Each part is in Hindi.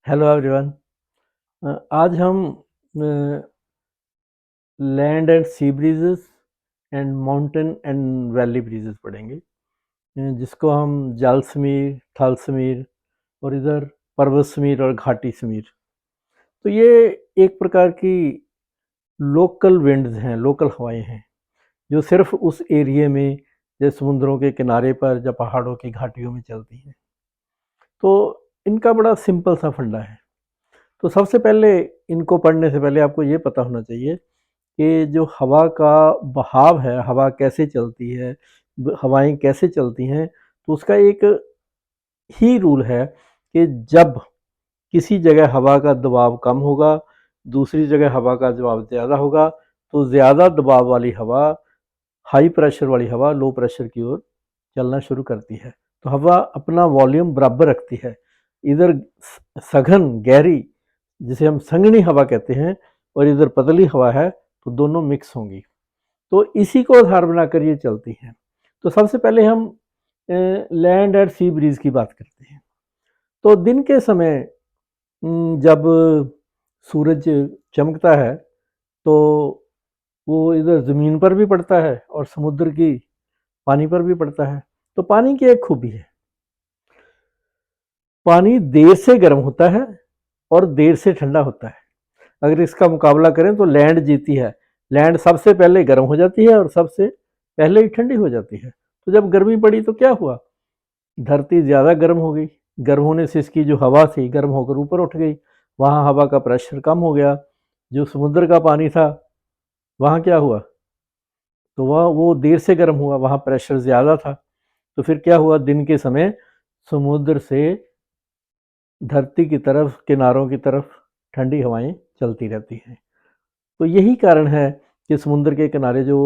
Hello everyone. आज हम land and sea breezes and mountain and valley breezes पढ़ेंगे, जिसको हम जल समीर, थल समीर और इधर पर्वत समीर और घाटी समीर। तो ये एक प्रकार की लोकल विंड्स हैं, लोकल हवाएं हैं जो सिर्फ उस एरिया में, जैसे समुद्रों के किनारे पर या पहाड़ों की घाटियों में चलती हैं। तो इनका बड़ा सिंपल सा फंडा है। तो सबसे पहले इनको पढ़ने से पहले आपको ये पता होना चाहिए कि जो हवा का बहाव है, हवा कैसे चलती है, हवाएं कैसे चलती हैं, तो उसका एक ही रूल है कि जब किसी जगह हवा का दबाव कम होगा, दूसरी जगह हवा का दबाव ज़्यादा होगा, तो ज़्यादा दबाव वाली हवा, हाई प्रेशर वाली हवा लो प्रेशर की ओर चलना शुरू करती है। तो हवा अपना वॉल्यूम बराबर रखती है। इधर सघन गहरी, जिसे हम संघनी हवा कहते हैं, और इधर पतली हवा है, तो दोनों मिक्स होंगी। तो इसी को आधार बनाकर ये चलती हैं। तो सबसे पहले हम लैंड एंड सी ब्रीज की बात करते हैं। तो दिन के समय जब सूरज चमकता है, तो वो इधर ज़मीन पर भी पड़ता है और समुद्र की पानी पर भी पड़ता है। तो पानी की एक खूबी है, पानी देर से गर्म होता है और देर से ठंडा होता है। अगर इसका मुकाबला करें तो लैंड जीती है। लैंड सबसे पहले गर्म हो जाती है और सबसे पहले ही ठंडी हो जाती है। तो जब गर्मी पड़ी तो क्या हुआ, धरती ज़्यादा गर्म हो गई। गर्म होने से इसकी जो हवा थी गर्म होकर ऊपर उठ गई, वहाँ हवा का प्रेशर कम हो गया। जो समुद्र का पानी था वहाँ क्या हुआ, तो वह वो देर से गर्म हुआ, वहाँ प्रेशर ज़्यादा था। तो फिर क्या हुआ, दिन के समय समुद्र से धरती की तरफ, किनारों की तरफ ठंडी हवाएं चलती रहती हैं। तो यही कारण है कि समुद्र के किनारे जो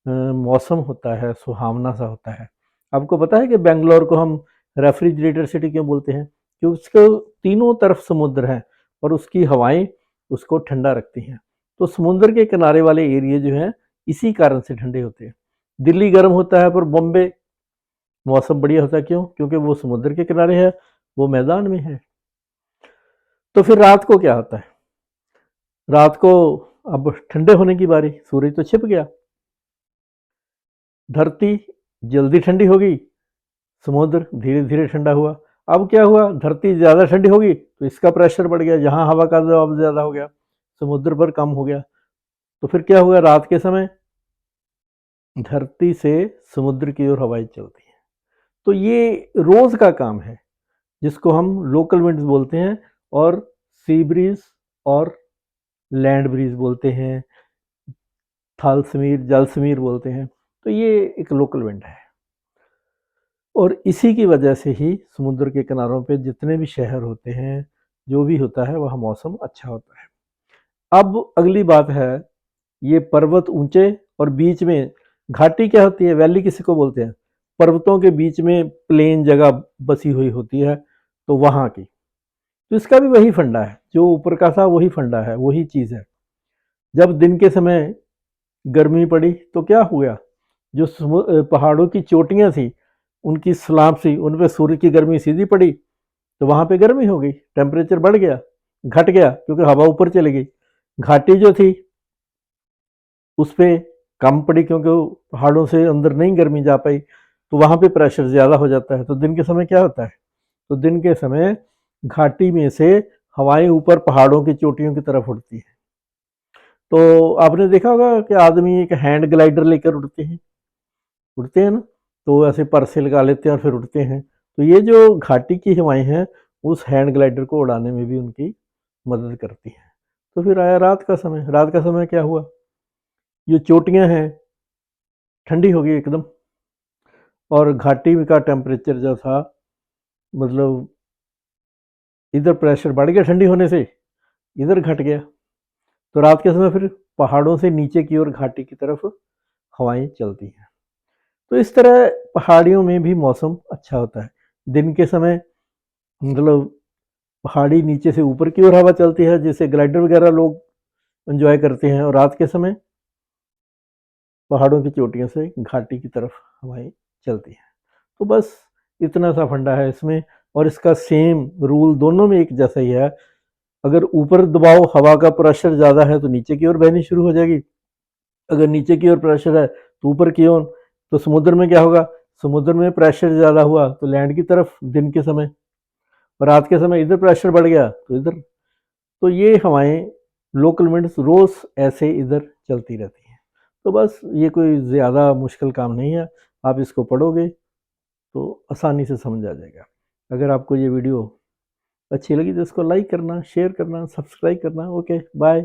मौसम होता है सुहावना सा होता है। आपको पता है कि बेंगलोर को हम रेफ्रिजरेटर सिटी क्यों बोलते हैं? क्योंकि उसके तीनों तरफ समुद्र है और उसकी हवाएं उसको ठंडा रखती हैं। तो समुद्र के किनारे वाले एरिया जो हैं इसी कारण से ठंडे होते हैं। दिल्ली गर्म होता है पर बॉम्बे मौसम बढ़िया होता है, क्यों? क्योंकि वो समुद्र के किनारे है, वो मैदान में है। तो फिर रात को क्या होता है? रात को अब ठंडे होने की बारी, सूरज तो छिप गया, धरती जल्दी ठंडी हो गई, समुद्र धीरे धीरे ठंडा हुआ। अब क्या हुआ, धरती ज़्यादा ठंडी होगी तो इसका प्रेशर बढ़ गया, जहाँ हवा का दबाव ज़्यादा हो गया, समुद्र पर कम हो गया। तो फिर क्या हुआ, रात के समय धरती से समुद्र की ओर हवाएं चलती हैं। तो ये रोज़ का काम है, जिसको हम लोकल विंड्स बोलते हैं, और सी ब्रीज और लैंड ब्रीज बोलते हैं, थल समीर, जल समीर बोलते हैं। तो ये एक लोकल विंड है, और इसी की वजह से ही समुद्र के किनारों पे जितने भी शहर होते हैं, जो भी होता है, वह मौसम अच्छा होता है। अब अगली बात है, ये पर्वत ऊंचे और बीच में घाटी क्या होती है, वैली किसी को बोलते हैं? पर्वतों के बीच में प्लेन जगह बसी हुई होती है, तो वहाँ की। तो इसका भी वही फंडा है, जो ऊपर का था वही फंडा है, वही चीज़ है। जब दिन के समय गर्मी पड़ी तो क्या हुआ, जो पहाड़ों की चोटियाँ थी उनकी स्लाब सी, उन पे सूर्य की गर्मी सीधी पड़ी, तो वहाँ पे गर्मी हो गई, टेम्परेचर बढ़ गया, घट गया, क्योंकि हवा ऊपर चली गई। घाटी जो थी उस पे कम पड़ी, क्योंकि वो पहाड़ों से अंदर नहीं गर्मी जा पाई, तो वहाँ पे प्रेशर ज़्यादा हो जाता है। तो दिन के समय क्या होता है, तो दिन के समय घाटी में से हवाएं ऊपर पहाड़ों की चोटियों की तरफ उड़ती है। तो आपने देखा होगा कि आदमी एक हैंड ग्लाइडर लेकर उड़ते हैं ना, तो ऐसे पर से लगा लेते हैं और फिर उड़ते हैं। तो ये जो घाटी की हवाएं हैं उस हैंड ग्लाइडर को उड़ाने में भी उनकी मदद करती हैं। तो फिर आया रात का समय। रात का समय क्या हुआ, ये चोटियां हैं ठंडी हो गई एकदम, और घाटी का टेम्परेचर जो था, मतलब इधर प्रेशर बढ़ गया ठंडी होने से, इधर घट गया। तो रात के समय फिर पहाड़ों से नीचे की ओर घाटी की तरफ हवाएं चलती हैं। तो इस तरह पहाड़ियों में भी मौसम अच्छा होता है। दिन के समय मतलब पहाड़ी नीचे से ऊपर की ओर हवा चलती है, जैसे ग्लाइडर वगैरह लोग एंजॉय करते हैं, और रात के समय पहाड़ों की चोटियों से घाटी की तरफ हवाएं चलती हैं। तो बस इतना सा फंडा है इसमें। और इसका सेम रूल दोनों में एक जैसा ही है। अगर ऊपर दबाव हवा का प्रेशर ज़्यादा है तो नीचे की ओर बहनी शुरू हो जाएगी, अगर नीचे की ओर प्रेशर है तो ऊपर की ओर। तो समुद्र में क्या होगा, समुद्र में प्रेशर ज़्यादा हुआ तो लैंड की तरफ दिन के समय, और रात के समय इधर प्रेशर बढ़ गया तो इधर। तो ये हवाएं लोकल विंड्स रोज ऐसे इधर चलती रहती हैं। तो बस ये कोई ज़्यादा मुश्किल काम नहीं है, आप इसको पढ़ोगे तो आसानी से समझ आ जाएगा। अगर आपको ये वीडियो अच्छी लगी तो इसको लाइक करना, शेयर करना, सब्सक्राइब करना। Okay, bye.